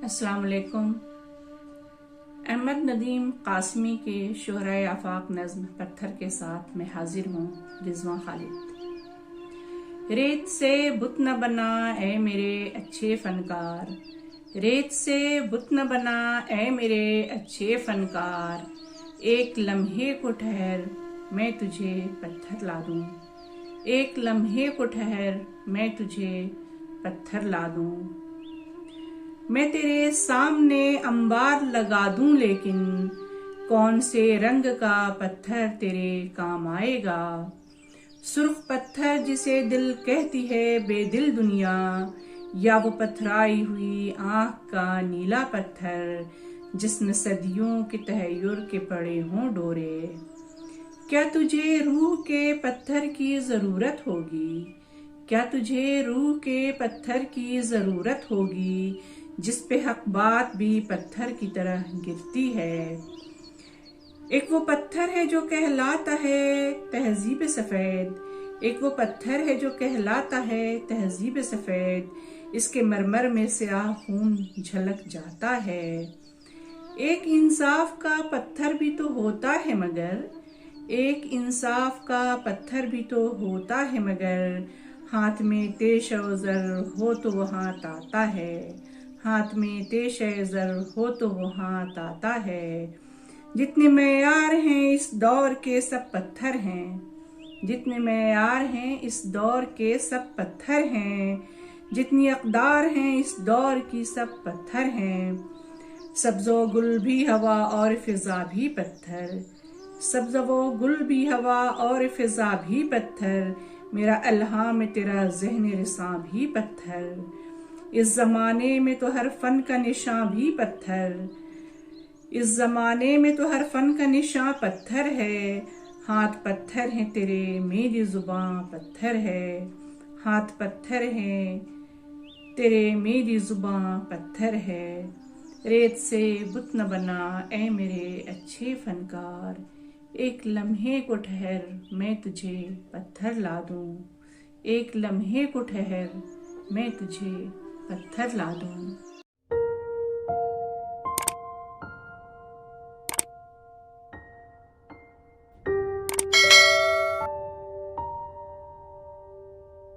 अस्सलाम वालेकुम। अहमद नदीम कासमी के शुहराए आफाक नज़्म पत्थर के साथ मैं हाजिर हूँ रिजवान खालिद। रेत से बुत न बना ऐ मेरे अच्छे फनकार, रेत से बुत न बना ऐ मेरे अच्छे फनकार, एक लम्हे को ठहर मैं तुझे पत्थर ला दूं, एक लम्हे को ठहर मैं तुझे पत्थर ला दूं। मैं तेरे सामने अंबार लगा दूं, लेकिन कौन से रंग का पत्थर तेरे काम आएगा। सुर्ख पत्थर जिसे दिल कहती है बेदिल दुनिया, या वो पथराई हुई आंख का नीला पत्थर जिसमें सदियों के तहय्युर के पड़े हों डोरे। क्या तुझे रूह के पत्थर की जरूरत होगी, क्या तुझे रूह के पत्थर की जरूरत होगी, जिस पे हक बात भी पत्थर की तरह गिरती है। एक वो पत्थर है जो कहलाता है तहजीब सफेद, एक वो पत्थर है जो कहलाता है तहजीब सफेद, इसके मरमर में स्याह खून झलक जाता है। एक इंसाफ का पत्थर भी तो होता है मगर, एक इंसाफ का पत्थर भी तो होता है मगर, हाथ में तेशौज़र हो तो वो हाथ आता है, हाथ में तेशौज़र हो तो वो हाथ आता है। जितने मेयार हैं इस दौर के सब पत्थर हैं, जितने मेयार हैं इस दौर के सब पत्थर हैं, जितनी अक़दार हैं इस दौर की सब पत्थर हैं। सब्ज़ो गुल भी हवा और फिज़ा भी पत्थर, सब्ज़ो गुल भी हवा और फिज़ा भी पत्थर, मेरा अल्हाम तेरा ज़हन रिसां भी पत्थर। इस ज़माने में तो हर फन का निशां भी पत्थर, इस ज़माने में तो हर फन का निशां पत्थर है। हाथ पत्थर हैं तेरे मेरी ज़ुबां पत्थर है, हाथ पत्थर हैं तेरे मेरी ज़ुबां पत्थर है। रेत से बुत न बना ऐ मेरे अच्छे फनकार, एक लम्हे को ठहर मैं तुझे पत्थर ला दूं, एक लम्हे को ठहर मैं तुझे पत्थर ला दूं।